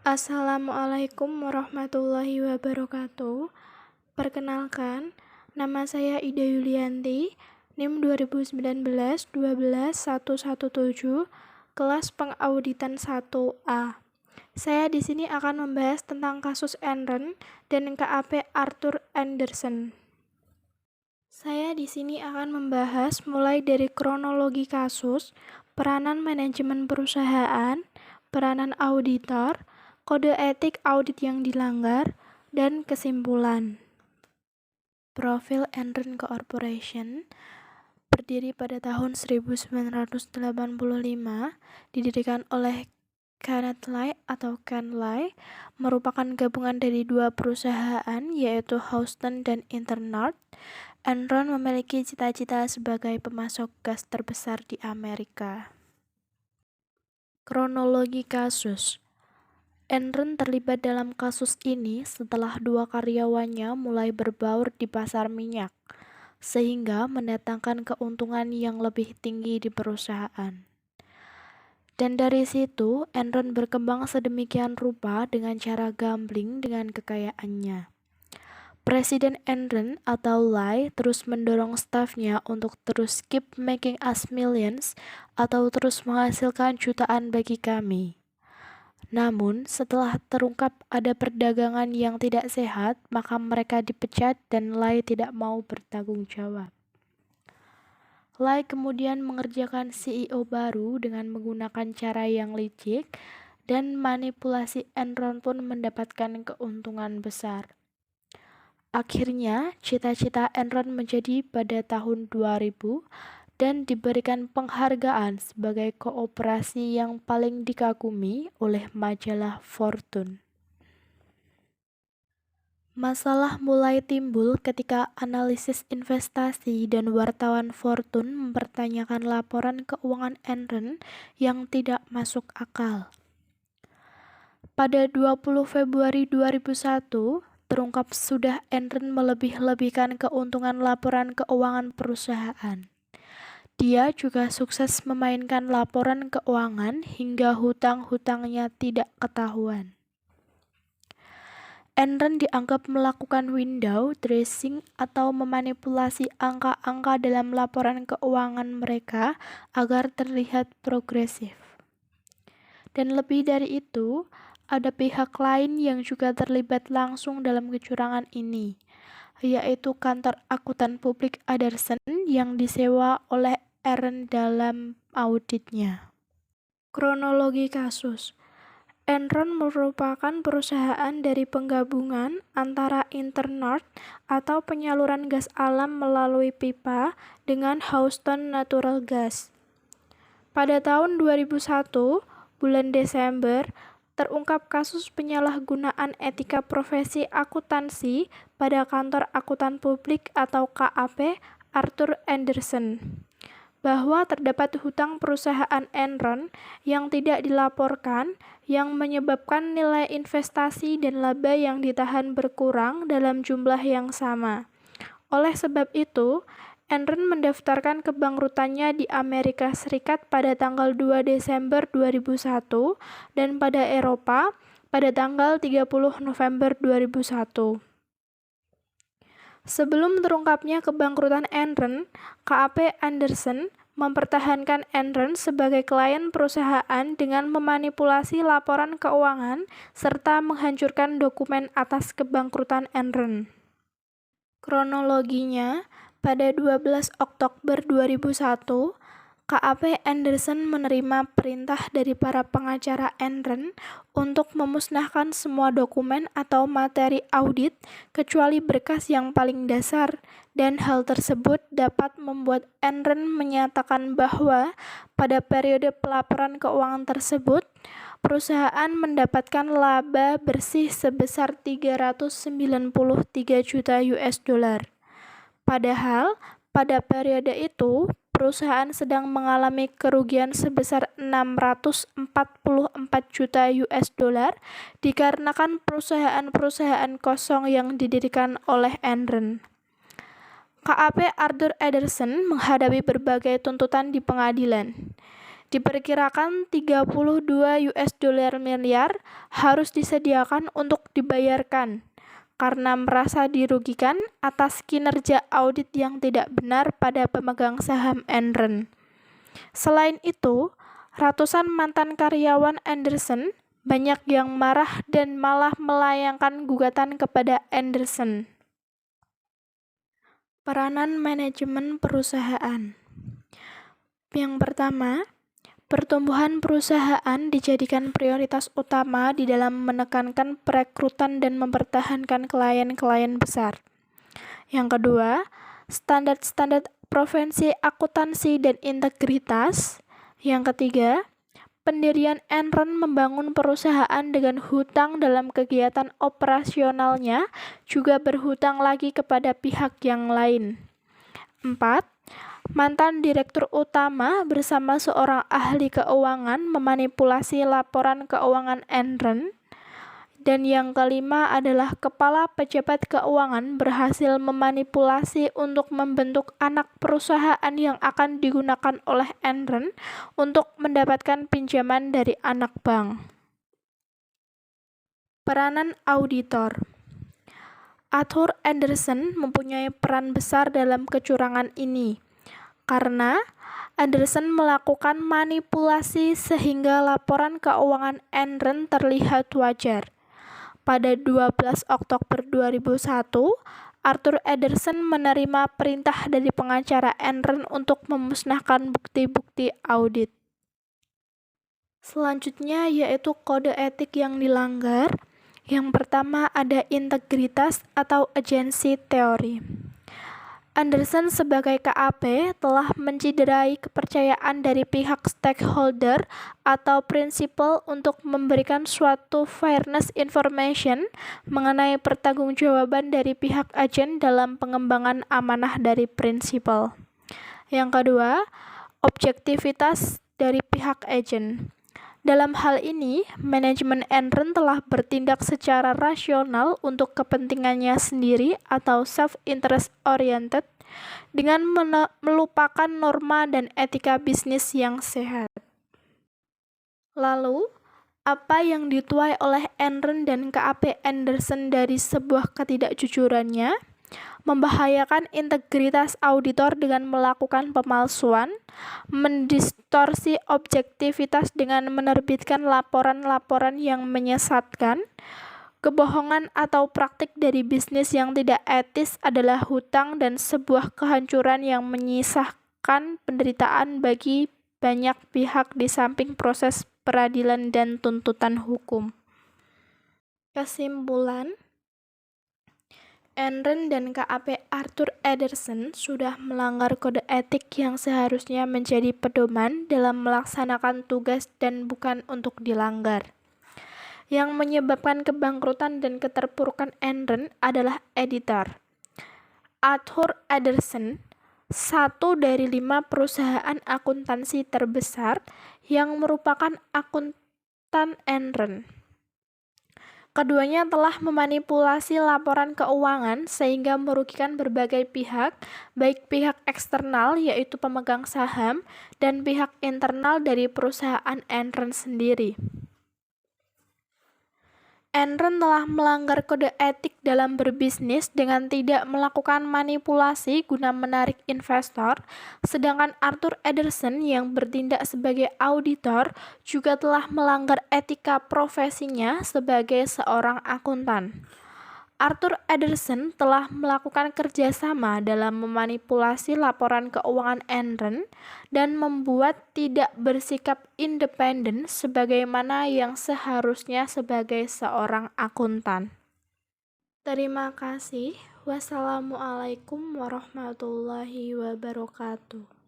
Assalamualaikum warahmatullahi wabarakatuh. Perkenalkan, nama saya Ida Yulianti, NIM 2019-12-117, kelas pengauditan 1A. Saya di sini akan membahas tentang kasus Enron dan KAP Arthur Andersen. Saya di sini akan membahas mulai dari kronologi kasus, peranan manajemen perusahaan, peranan auditor, kode etik audit yang dilanggar, dan kesimpulan. Profil Enron Corporation berdiri pada tahun 1985, didirikan oleh Kenneth Lai atau Ken Lai, merupakan gabungan dari dua perusahaan yaitu Houston dan Internord. Enron memiliki cita-cita sebagai pemasok gas terbesar di Amerika. Kronologi kasus. Enron terlibat dalam kasus ini setelah dua karyawannya mulai berbaur di pasar minyak, sehingga mendatangkan keuntungan yang lebih tinggi di perusahaan. Dan dari situ, Enron berkembang sedemikian rupa dengan cara gambling dengan kekayaannya. Presiden Enron atau Lai terus mendorong stafnya untuk terus keep making us millions atau terus menghasilkan jutaan bagi kami. Namun, setelah terungkap ada perdagangan yang tidak sehat, maka mereka dipecat dan Lai tidak mau bertanggung jawab. Lai kemudian mengerjakan CEO baru dengan menggunakan cara yang licik dan manipulasi. Enron pun mendapatkan keuntungan besar. Akhirnya, cita-cita Enron menjadi pada tahun 2000 dan diberikan penghargaan sebagai kooperasi yang paling dikagumi oleh majalah Fortune. Masalah mulai timbul ketika analisis investasi dan wartawan Fortune mempertanyakan laporan keuangan Enron yang tidak masuk akal. Pada 20 Februari 2001, terungkap sudah Enron melebih-lebihkan keuntungan laporan keuangan perusahaan. Dia juga sukses memainkan laporan keuangan hingga hutang-hutangnya tidak ketahuan. Enron dianggap melakukan window dressing atau memanipulasi angka-angka dalam laporan keuangan mereka agar terlihat progresif. Dan lebih dari itu, ada pihak lain yang juga terlibat langsung dalam kecurangan ini, yaitu kantor akuntan publik Andersen yang disewa oleh Enron dalam auditnya. Kronologi kasus. Enron merupakan perusahaan dari penggabungan antara Internord atau penyaluran gas alam melalui pipa dengan Houston Natural Gas. Pada tahun 2001, bulan Desember, terungkap kasus penyalahgunaan etika profesi akuntansi pada kantor akuntan publik atau KAP Arthur Andersen, bahwa terdapat hutang perusahaan Enron yang tidak dilaporkan yang menyebabkan nilai investasi dan laba yang ditahan berkurang dalam jumlah yang sama. Oleh sebab itu, Enron mendaftarkan kebangkrutannya di Amerika Serikat pada tanggal 2 Desember 2001 dan pada Eropa pada tanggal 30 November 2001. Sebelum terungkapnya kebangkrutan Enron, KAP Andersen mempertahankan Enron sebagai klien perusahaan dengan memanipulasi laporan keuangan serta menghancurkan dokumen atas kebangkrutan Enron. Kronologinya, pada 12 Oktober 2001, KAP Andersen menerima perintah dari para pengacara Enron untuk memusnahkan semua dokumen atau materi audit kecuali berkas yang paling dasar, dan hal tersebut dapat membuat Enron menyatakan bahwa pada periode pelaporan keuangan tersebut, perusahaan mendapatkan laba bersih sebesar 393 juta US dollar. Padahal, pada periode itu, perusahaan sedang mengalami kerugian sebesar 644 juta US dollar dikarenakan perusahaan-perusahaan kosong yang didirikan oleh Enron. KAP Arthur Andersen menghadapi berbagai tuntutan di pengadilan. Diperkirakan 32 US dollar miliar harus disediakan untuk dibayarkan karena merasa dirugikan atas kinerja audit yang tidak benar pada pemegang saham Enron. Selain itu, ratusan mantan karyawan Anderson banyak yang marah dan malah melayangkan gugatan kepada Anderson. Peranan manajemen perusahaan. Yang pertama, pertumbuhan perusahaan dijadikan prioritas utama di dalam menekankan perekrutan dan mempertahankan klien-klien besar. Yang kedua, standar-standar profesi akuntansi dan integritas. Yang ketiga, pendirian Enron membangun perusahaan dengan hutang dalam kegiatan operasionalnya, juga berhutang lagi kepada pihak yang lain. 4. Mantan direktur utama bersama seorang ahli keuangan memanipulasi laporan keuangan Enron. Dan yang kelima adalah kepala pejabat keuangan berhasil memanipulasi untuk membentuk anak perusahaan yang akan digunakan oleh Enron untuk mendapatkan pinjaman dari anak bank. Peranan auditor. Arthur Andersen mempunyai peran besar dalam kecurangan ini, karena Andersen melakukan manipulasi sehingga laporan keuangan Enron terlihat wajar. Pada 12 Oktober 2001, Arthur Andersen menerima perintah dari pengacara Enron untuk memusnahkan bukti-bukti audit. Selanjutnya yaitu kode etik yang dilanggar. Yang pertama ada integritas atau agency theory. Andersen sebagai KAP telah menciderai kepercayaan dari pihak stakeholder atau prinsipal untuk memberikan suatu fairness information mengenai pertanggungjawaban dari pihak agen dalam pengembangan amanah dari prinsipal. Yang kedua, objektivitas dari pihak agen. Dalam hal ini, manajemen Enron telah bertindak secara rasional untuk kepentingannya sendiri atau self-interest oriented dengan melupakan norma dan etika bisnis yang sehat. Lalu, apa yang dituai oleh Enron dan KAP Andersen dari sebuah ketidakjujurannya? Membahayakan integritas auditor dengan melakukan pemalsuan, mendistorsi objektivitas dengan menerbitkan laporan-laporan yang menyesatkan. Kebohongan atau praktik dari bisnis yang tidak etis adalah hutang dan sebuah kehancuran yang menyisakan penderitaan bagi banyak pihak di samping proses peradilan dan tuntutan hukum. Kesimpulan, Enron dan KAP Arthur Andersen sudah melanggar kode etik yang seharusnya menjadi pedoman dalam melaksanakan tugas dan bukan untuk dilanggar. Yang menyebabkan kebangkrutan dan keterpurukan Enron adalah editor. Arthur Andersen, satu dari 5 perusahaan akuntansi terbesar yang merupakan akuntan Enron. Keduanya telah memanipulasi laporan keuangan sehingga merugikan berbagai pihak, baik pihak eksternal yaitu pemegang saham dan pihak internal dari perusahaan Enron sendiri. Enron telah melanggar kode etik dalam berbisnis dengan tidak melakukan manipulasi guna menarik investor, sedangkan Arthur Andersen yang bertindak sebagai auditor juga telah melanggar etika profesinya sebagai seorang akuntan. Arthur Andersen telah melakukan kerjasama dalam memanipulasi laporan keuangan Enron dan membuat tidak bersikap independen sebagaimana yang seharusnya sebagai seorang akuntan. Terima kasih. Wassalamualaikum warahmatullahi wabarakatuh.